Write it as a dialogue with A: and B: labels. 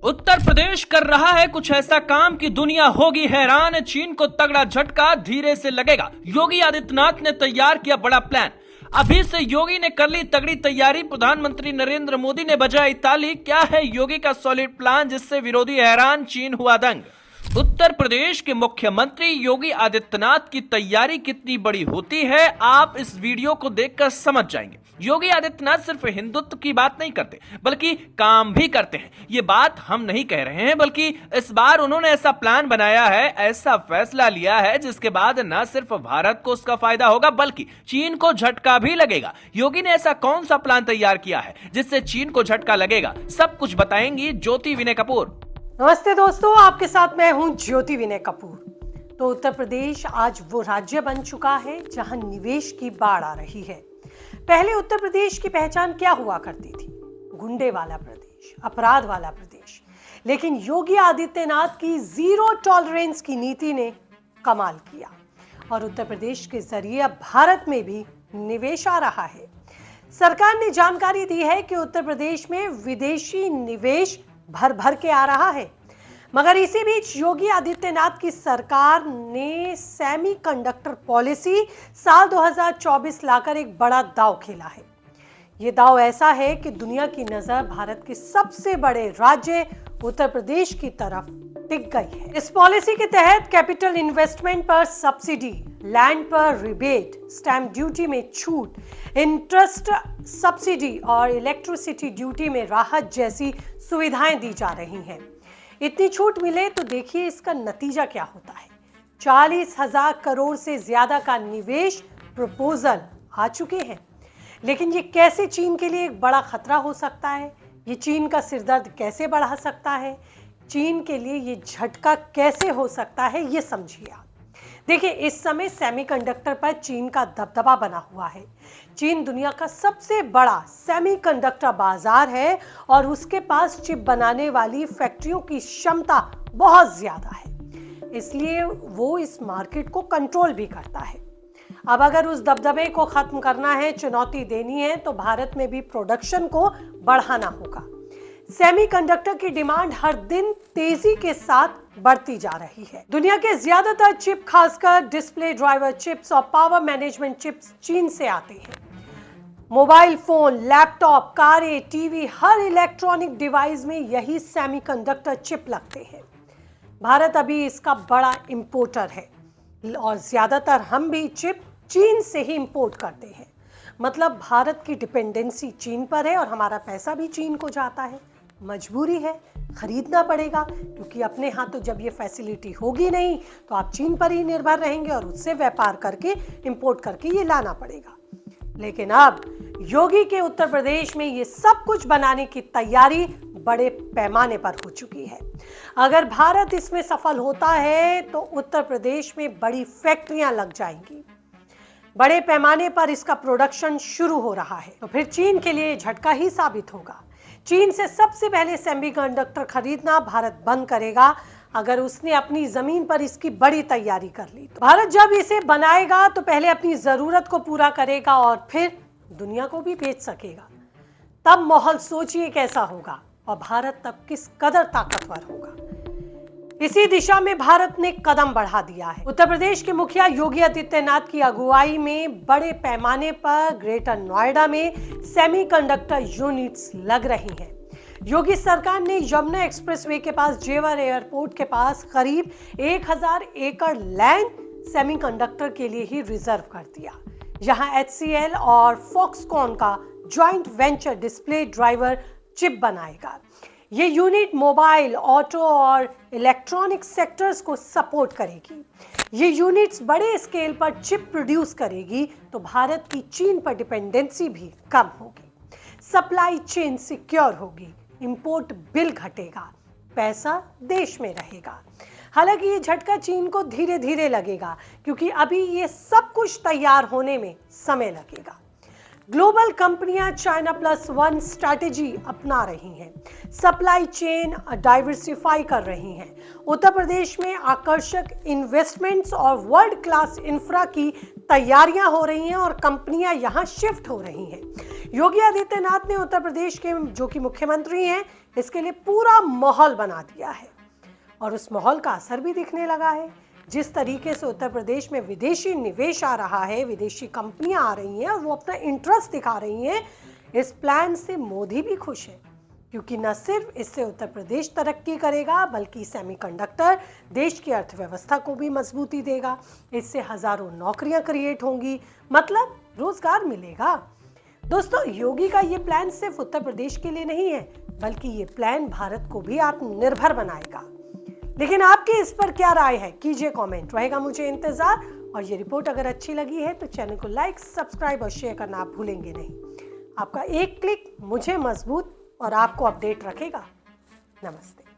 A: उत्तर प्रदेश कर रहा है कुछ ऐसा काम कि दुनिया होगी हैरान। चीन को तगड़ा झटका धीरे से लगेगा। योगी आदित्यनाथ ने तैयार किया बड़ा प्लान। अभी से योगी ने कर ली तगड़ी तैयारी। प्रधानमंत्री नरेंद्र मोदी ने बजाई ताली। क्या है योगी का सॉलिड प्लान जिससे विरोधी हैरान, चीन हुआ दंग। उत्तर प्रदेश के मुख्यमंत्री योगी आदित्यनाथ की तैयारी कितनी बड़ी होती है, आप इस वीडियो को देखकर समझ जाएंगे। योगी आदित्यनाथ सिर्फ हिंदुत्व की बात नहीं करते बल्कि काम भी करते हैं। ये बात हम नहीं कह रहे हैं, बल्कि इस बार उन्होंने ऐसा प्लान बनाया है, ऐसा फैसला लिया है जिसके बाद न सिर्फ भारत को उसका फायदा होगा बल्कि चीन को झटका भी लगेगा। योगी ने ऐसा कौन सा प्लान तैयार किया है जिससे चीन को झटका लगेगा, सब कुछ बताएंगी ज्योति विनय कपूर।
B: नमस्ते दोस्तों, आपके साथ मैं हूं ज्योति विनय कपूर। तो उत्तर प्रदेश आज वो राज्य बन चुका है जहां निवेश की बाढ़ आ रही है। पहले उत्तर प्रदेश की पहचान क्या हुआ करती थी? गुंडे वाला प्रदेश, अपराध वाला प्रदेश। लेकिन योगी आदित्यनाथ की जीरो टॉलरेंस की नीति ने कमाल किया और उत्तर प्रदेश के जरिए अब भारत में भी निवेश आ रहा है। सरकार ने जानकारी दी है कि उत्तर प्रदेश में विदेशी निवेश भर भर के आ रहा है। मगर इसी बीच योगी आदित्यनाथ की सरकार ने सेमीकंडक्टर पॉलिसी साल 2024 लाकर एक बड़ा दांव खेला है। ये दांव ऐसा है कि दुनिया की नजर भारत के सबसे बड़े राज्य उत्तर प्रदेश की तरफ टिक गई है। इस पॉलिसी के तहत कैपिटल इन्वेस्टमेंट पर सब्सिडी, लैंड पर रिबेट, स्टैंप ड्यूटी में छूट, इंटरेस्ट सब्सिडी और इलेक्ट्रिसिटी ड्यूटी में राहत जैसी सुविधाएं दी जा रही हैं। इतनी छूट मिले तो देखिए इसका नतीजा क्या होता है। 40,000 करोड़ से ज्यादा का निवेश प्रपोजल आ चुके हैं। लेकिन ये कैसे चीन के लिए एक बड़ा खतरा हो सकता है? ये चीन का सिरदर्द कैसे बढ़ा सकता है? चीन के लिए ये झटका कैसे हो सकता है, ये समझिए आप। देखिए, इस समय सेमीकंडक्टर पर चीन का दबदबा बना हुआ है। चीन दुनिया का सबसे बड़ा सेमीकंडक्टर बाजार है और उसके पास चिप बनाने वाली फैक्ट्रियों की क्षमता बहुत ज्यादा है। इसलिए वो इस मार्केट को कंट्रोल भी करता है। अब अगर उस दबदबे को खत्म करना है, चुनौती देनी है, तो भारत में भी प्रोडक्शन को बढ़ाना होगा। सेमीकंडक्टर की डिमांड हर दिन तेजी के साथ बढ़ती जा रही है। दुनिया के ज्यादातर चिप, खासकर डिस्प्ले ड्राइवर चिप्स और पावर मैनेजमेंट चिप्स चीन से आते हैं। मोबाइल फोन, लैपटॉप, कारें, टीवी, हर इलेक्ट्रॉनिक डिवाइस में यही सेमीकंडक्टर चिप लगते हैं। भारत अभी इसका बड़ा इंपोर्टर है और ज्यादातर हम भी चिप चीन से ही इंपोर्ट करते हैं। मतलब भारत की डिपेंडेंसी चीन पर है और हमारा पैसा भी चीन को जाता है। मजबूरी है, खरीदना पड़ेगा, क्योंकि अपने यहाँ तो जब ये फैसिलिटी होगी नहीं तो आप चीन पर ही निर्भर रहेंगे और उससे व्यापार करके इंपोर्ट करके ये लाना पड़ेगा। लेकिन अब योगी के उत्तर प्रदेश में ये सब कुछ बनाने की तैयारी बड़े पैमाने पर हो चुकी है। अगर भारत इसमें सफल होता है तो उत्तर प्रदेश में बड़ी फैक्ट्रियां लग जाएंगी। बड़े पैमाने पर इसका प्रोडक्शन शुरू हो रहा है। तो फिर चीन के लिए झटका ही साबित होगा। चीन से सबसे पहले सेमीकंडक्टर खरीदना भारत बंद करेगा अगर उसने अपनी जमीन पर इसकी बड़ी तैयारी कर ली। तो भारत जब इसे बनाएगा तो पहले अपनी जरूरत को पूरा करेगा और फिर दुनिया को भी बेच सकेगा। तब माहौल सोचिए कैसा होगा और भारत तब किस कदर ताकतवर होगा। इसी दिशा में भारत ने कदम बढ़ा दिया है। उत्तर प्रदेश के मुखिया योगी आदित्यनाथ की अगुवाई में बड़े पैमाने पर ग्रेटर नोएडा में सेमीकंडक्टर यूनिट्स लग रही हैं। योगी सरकार ने यमुना एक्सप्रेसवे के पास, जेवर एयरपोर्ट के पास करीब 1000 एकड़ लैंड सेमीकंडक्टर के लिए ही रिजर्व कर दिया। यहाँ HCL और फॉक्सकॉन का joint venture display driver chip बनाएगा। ये यूनिट मोबाइल, ऑटो और इलेक्ट्रॉनिक सेक्टर्स को सपोर्ट करेगी। ये यूनिट्स बड़े स्केल पर चिप प्रोड्यूस करेगी तो भारत की चीन पर डिपेंडेंसी भी कम होगी, सप्लाई चेन सिक्योर होगी, इंपोर्ट बिल घटेगा, पैसा देश में रहेगा। हालांकि ये झटका चीन को धीरे धीरे लगेगा क्योंकि अभी ये सब कुछ तैयार होने में समय लगेगा। ग्लोबल कंपनियां चाइना +1 स्ट्रैटेजी अपना रही हैं, सप्लाई चेन डाइवर्सिफाई कर रही हैं। उत्तर प्रदेश में आकर्षक इन्वेस्टमेंट्स और वर्ल्ड क्लास इंफ्रा की तैयारियां हो रही हैं और कंपनियां यहां शिफ्ट हो रही हैं। योगी आदित्यनाथ ने उत्तर प्रदेश के जो कि मुख्यमंत्री हैं, इसके लिए पूरा माहौल बना दिया है और उस माहौल का असर भी दिखने लगा है। जिस तरीके से उत्तर प्रदेश में विदेशी निवेश आ रहा है, विदेशी कंपनियां आ रही हैं और वो अपना इंटरेस्ट दिखा रही हैं, इस प्लान से मोदी भी खुश है, क्योंकि न सिर्फ इससे उत्तर प्रदेश तरक्की करेगा बल्कि सेमीकंडक्टर देश की अर्थव्यवस्था को भी मजबूती देगा। इससे हजारों नौकरियां क्रिएट होंगी, मतलब रोजगार मिलेगा। दोस्तों, योगी का ये प्लान सिर्फ उत्तर प्रदेश के लिए नहीं है, बल्कि ये प्लान भारत को भी आत्मनिर्भर बनाएगा। लेकिन आपकी इस पर क्या राय है, कीजिए कमेंट, रहेगा मुझे इंतजार। और ये रिपोर्ट अगर अच्छी लगी है तो चैनल को लाइक, सब्सक्राइब और शेयर करना आप भूलेंगे नहीं। आपका एक क्लिक मुझे मजबूत और आपको अपडेट रखेगा। नमस्ते।